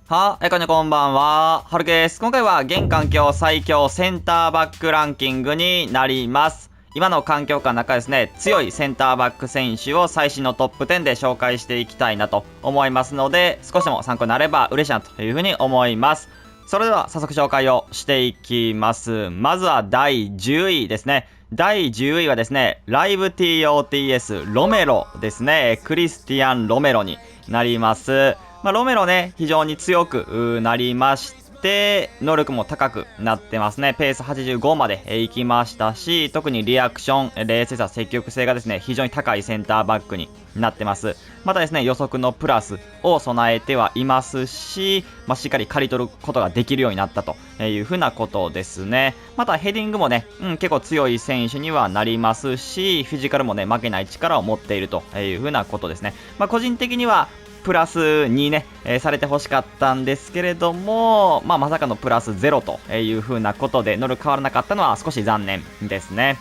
こんばんは。はるけです。今回は現環境最強センターバックランキングになります。今の環境下の中ですね、強いセンターバック選手を最新のトップ10で紹介していきたいなと思いますので、少しでも参考になれば嬉しいなというふうに思います。それでは早速紹介をしていきます。まずは第10位ですね。第10位はですね、ライブ TOTS ロメロですね。クリスティアン・ロメロになります。ロメロね、非常に強くなりまして、能力も高くなってますね。ペース85まで行きましたし、特にリアクション、冷静さ、積極性がですね、非常に高いセンターバックになってます。またですね、予測のプラスを備えてはいますし、しっかり刈り取ることができるようになったというふうなことですね。またヘディングもね、結構強い選手にはなりますし、フィジカルもね、負けない力を持っているというふうなことですね。個人的には、プラスにね、されて欲しかったんですけれども、まさかのプラス0という風なことで能力変わらなかったのは少し残念ですね。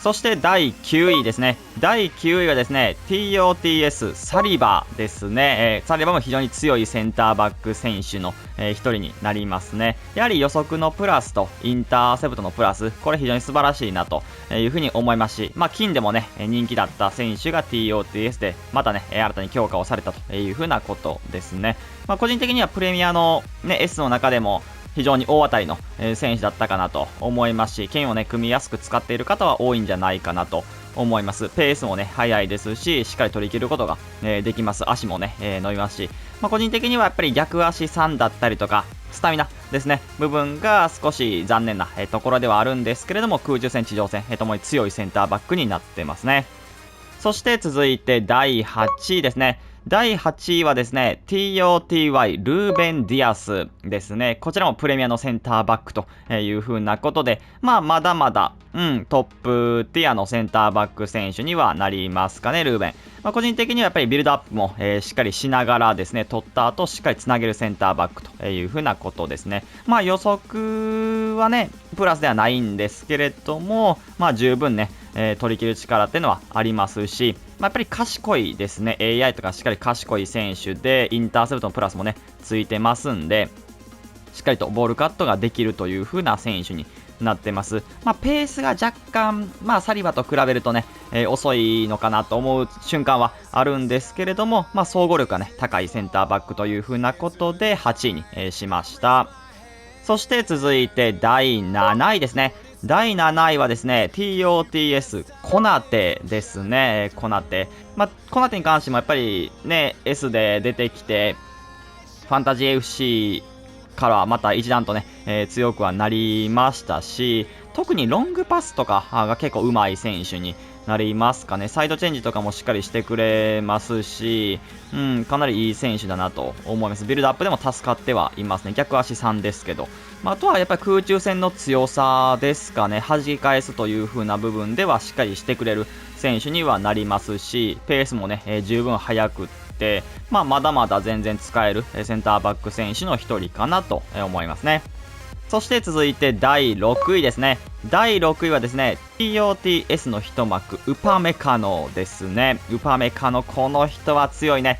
そして第9位ですね。第9位はですね、TOTS サリバですね。サリバも非常に強いセンターバック選手の一人になりますね。やはり予測のプラスとインターセプトのプラス、これ非常に素晴らしいなというふうに思いますし、金でもね、人気だった選手が TOTS で、またね、新たに強化をされたというふうなことですね。個人的にはプレミアのね、S の中でも、非常に大当たりの選手だったかなと思いますし、剣をね、組みやすく使っている方は多いんじゃないかなと思います。ペースもね、速いですし、しっかり取り切ることができます。足もね、伸びますし、個人的にはやっぱり逆足3だったりとか、スタミナですね、部分が少し残念なところではあるんですけれども、空中戦、地上戦、ともに強いセンターバックになってますね。そして続いて第8位ですね。第8位はですね、TOTY ルーベン・ディアスですね。こちらもプレミアのセンターバックという風なことで、まだまだ、トップティアのセンターバック選手にはなりますかね、ルーベン。個人的にはやっぱりビルドアップも、しっかりしながらですね、取った後しっかりつなげるセンターバックという風なことですね。予測はね、プラスではないんですけれども、十分ね、取り切る力っていうのはありますし、やっぱり賢いですね。AI とかしっかり賢い選手で、インターセプトのプラスもね、ついてますんで、しっかりとボールカットができるという風な選手になってます。ペースが若干、サリバと比べるとね、遅いのかなと思う瞬間はあるんですけれども、総合力がね、高いセンターバックという風なことで8位に、しました。そして続いて第7位ですね。第7位はですね、TOTS コナテですね。コナテ。コナテに関してもやっぱりね、S で出てきて、ファンタジー FC からまた一段とね、強くはなりましたし、特にロングパスとかが結構上手い選手になりますかね。サイドチェンジとかもしっかりしてくれますし、かなりいい選手だなと思います。ビルドアップでも助かってはいますね。逆足3ですけど。あとはやっぱり空中戦の強さですかね。弾き返すという風な部分ではしっかりしてくれる選手にはなりますし、ペースもね、十分速くって、まだまだ全然使えるセンターバック選手の一人かなと思いますね。そして続いて第6位ですね。第6位はですね、TOTS の一幕、ウパメカノですね。ウパメカノ、この人は強いね。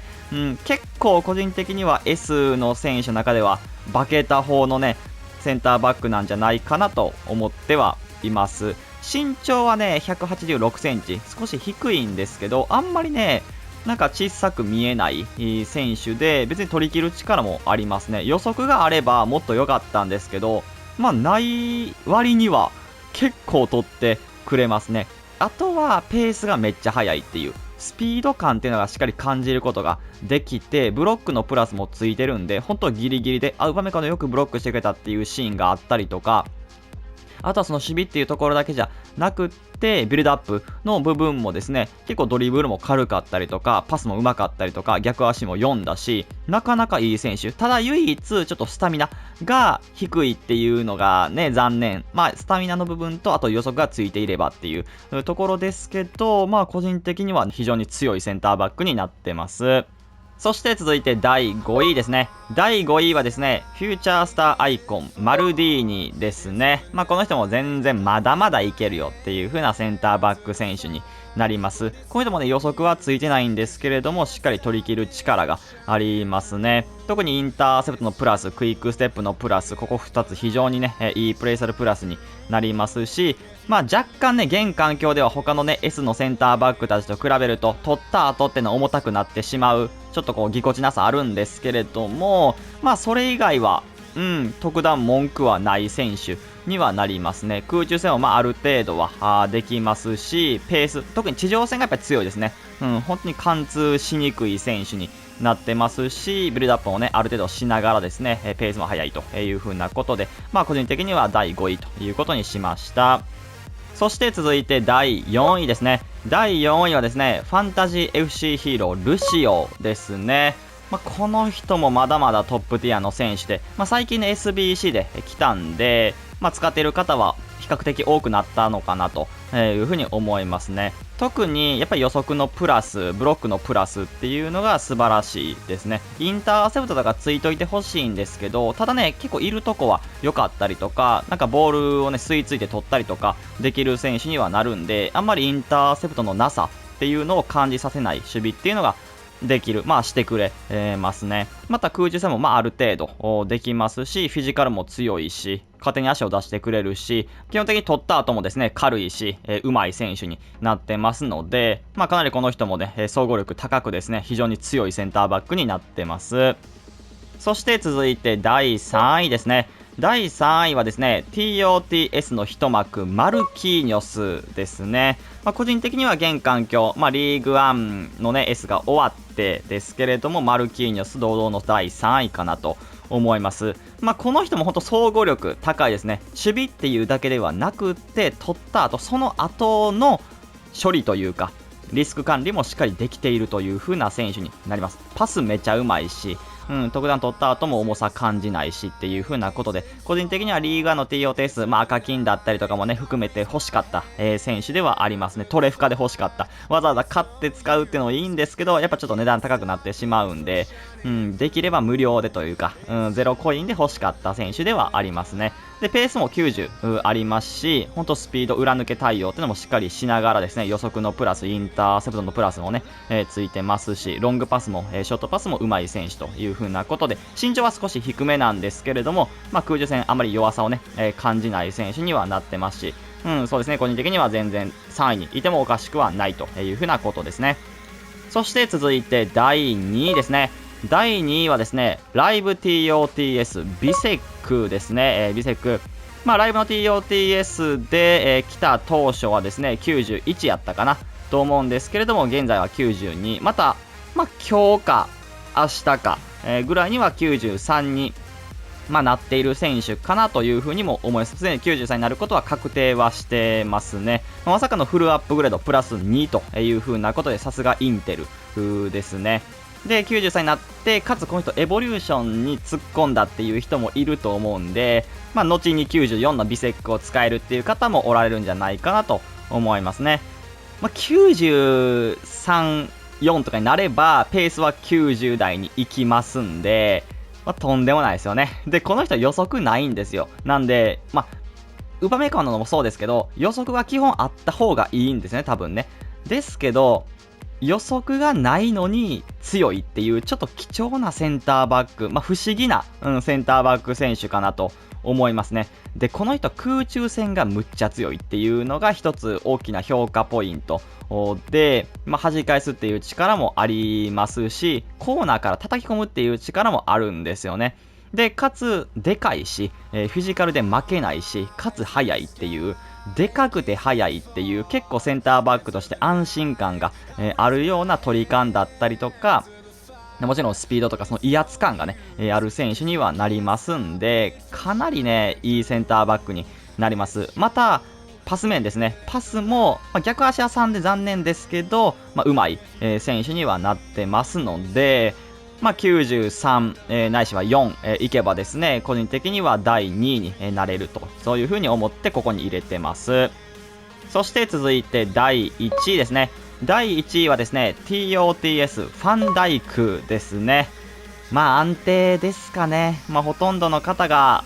結構個人的には S の選手の中では、化けた方のね、センターバックなんじゃないかなと思ってはいます。身長はね、186センチ、少し低いんですけど、あんまりね、なんか小さく見えない選手で、別に取り切る力もありますね。予測があればもっと良かったんですけど、ない割には結構取ってくれますね。あとはペースがめっちゃ速いっていう、スピード感っていうのがしっかり感じることができて、ブロックのプラスもついてるんで、本当ギリギリで、ウパメカノよくブロックしてくれたっていうシーンがあったりとか、あとはその守備っていうところだけじゃなくって、ビルドアップの部分もですね、結構ドリブルも軽かったりとか、パスも上手かったりとか、逆足も読んだし、なかなかいい選手。ただ唯一、ちょっとスタミナが低いっていうのがね、残念。スタミナの部分と、あと予測がついていればっていうところですけど、個人的には非常に強いセンターバックになってます。そして続いて第5位ですね。第5位はですね、フューチャースターアイコン、マルディーニですね。この人も全然まだまだいけるよっていう風なセンターバック選手になります。こういうのもね、予測はついてないんですけれども、しっかり取り切る力がありますね。特にインターセプトのプラス、クイックステップのプラス、ここ2つ非常にね、いいプレイサルプラスになりますし、若干ね、現環境では他のね、S のセンターバックたちと比べると、取った後ってのは重たくなってしまう、ちょっとこうぎこちなさあるんですけれども、それ以外は特段文句はない選手にはなりますね。空中戦もある程度はできますし、ペース、特に地上戦がやっぱり強いですね。本当に貫通しにくい選手になってますし、ビルドアップもね、ある程度しながらですね、ペースも速いという風なことで、個人的には第5位ということにしました。そして続いて第4位ですね。第4位はですね、ファンタジー FC ヒーロールシオですね。この人もまだまだトップティアの選手で、最近ね SBC で来たんで、使っている方は比較的多くなったのかなというふうに思いますね。特にやっぱり予測のプラス、ブロックのプラスっていうのが素晴らしいですね。インターセプトとかついといてほしいんですけど、ただね、結構いるとこは良かったりとか、なんかボールをね、吸い付いて取ったりとかできる選手にはなるんで、あんまりインターセプトのなさっていうのを感じさせない守備っていうのができる、してくれますね。また空中戦もある程度できますし、フィジカルも強いし、勝手に足を出してくれるし、基本的に取った後もですね、軽いし、上手い選手になってますので、かなりこの人もね、総合力高くですね、非常に強いセンターバックになってます。そして続いて第3位ですね。第3位はですね、TOTS の一幕、マルキーニョスですね。個人的には現環境、リーグワンのね、S が終わってですけれども、マルキーニョス堂々の第3位かなと思います。この人も本当総合力高いですね。守備っていうだけではなくって、取った後、その後の処理というか、リスク管理もしっかりできているという風な選手になります。パスめちゃうまいし、特段取った後も重さ感じないしっていう風なことで、個人的にはリーガーの TOTS、赤金だったりとかもね、含めて欲しかった、選手ではありますね。トレフカで欲しかった。わざわざ買って使うっていうのもいいんですけど、やっぱちょっと値段高くなってしまうんで、できれば無料でというか、ゼロコインで欲しかった選手ではありますね。で、ペースも90ありますし、ほんとスピード裏抜け対応っていうのもしっかりしながらですね、予測のプラス、インターセプトのプラスもね、ついてますし、ロングパスも、ショートパスも上手い選手という風なことで、身長は少し低めなんですけれども、空中戦あまり弱さをね、感じない選手にはなってますし、そうですね、個人的には全然3位にいてもおかしくはないという風なことですね。そして続いて第2位ですね。第2位はですね、ライブ TOTS ビセックですね。ビセック。ライブの TOTS で、来た当初はですね、91やったかなと思うんですけれども、現在は92。また、今日か明日か、ぐらいには93に、なっている選手かなというふうにも思います。すでに93になることは確定はしてますね。まさかのフルアップグレードプラス2というふうなことで、さすがインテルですね。で、93になって、かつこの人エボリューションに突っ込んだっていう人もいると思うんで、後に94のビセックを使えるっていう方もおられるんじゃないかなと思いますね。93、4とかになれば、ペースは90台に行きますんで、とんでもないですよね。で、この人予測ないんですよ。なんで、ウパメカノもそうですけど、予測は基本あった方がいいんですね、多分ね。ですけど、予測がないのに強いっていうちょっと貴重なセンターバック、不思議な、センターバック選手かなと思いますね。で、この人空中戦がむっちゃ強いっていうのが一つ大きな評価ポイントで、弾き返すっていう力もありますし、コーナーから叩き込むっていう力もあるんですよね。で、かつでかいし、フィジカルで負けないし、かつ速いっていう、でかくて速いっていう結構センターバックとして安心感が、あるような取り感だったりとか、もちろんスピードとかその威圧感がね、ある選手にはなりますんで、かなりね、いいセンターバックになります。また、パス面ですね。パスも、逆足挟んで残念ですけど、うまい、選手にはなってますので、93、ないしは4、いけばですね、個人的には第2位になれると、そういう風に思ってここに入れてます。そして続いて第1位ですね。第1位はですね、TOTS ファンダイクですね。まあ安定ですかね。まあほとんどの方が、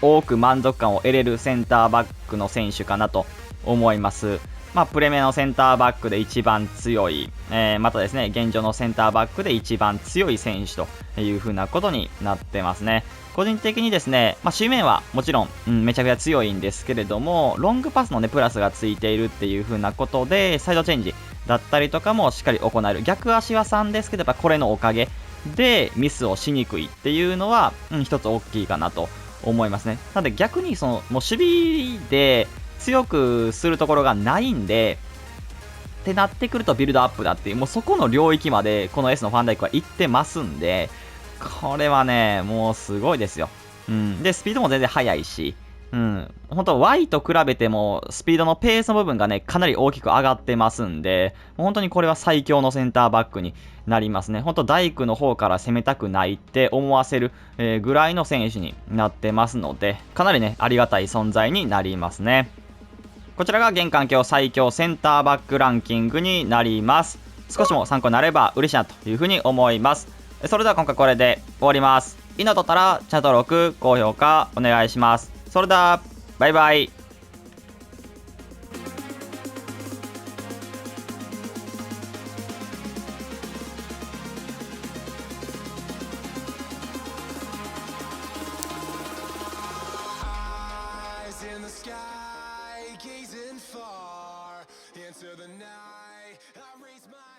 多く満足感を得れるセンターバックの選手かなと思います。まあ、プレミアのセンターバックで一番強い、またですね、現状のセンターバックで一番強い選手という風なことになってますね。個人的にですね、まあ、守備面はもちろん、めちゃくちゃ強いんですけれども、ロングパスのね、プラスがついているっていう風なことで、サイドチェンジだったりとかもしっかり行える。逆足は3ですけど、やっぱこれのおかげでミスをしにくいっていうのは、一つ大きいかなと思いますね。なので逆にもう守備で強くするところがないんで、ってなってくるとビルドアップだっていう、もうそこの領域までこの S のファンダイクは行ってますんで、これはね、もうすごいですよ。で、スピードも全然速いし、本当 Y と比べてもスピードのペースの部分がね、かなり大きく上がってますんで、もう本当にこれは最強のセンターバックになりますね。本当大工の方から攻めたくないって思わせる、ぐらいの選手になってますので、かなりね、ありがたい存在になりますね。こちらが現環境最強センターバックランキングになります。少しも参考になれば嬉しいなというふうに思います。それでは今回これで終わります。いいのとったらチャンネル登録、高評価お願いします。それでは、バイバイ。Eyes in the sky, gazing far into the night. I raise my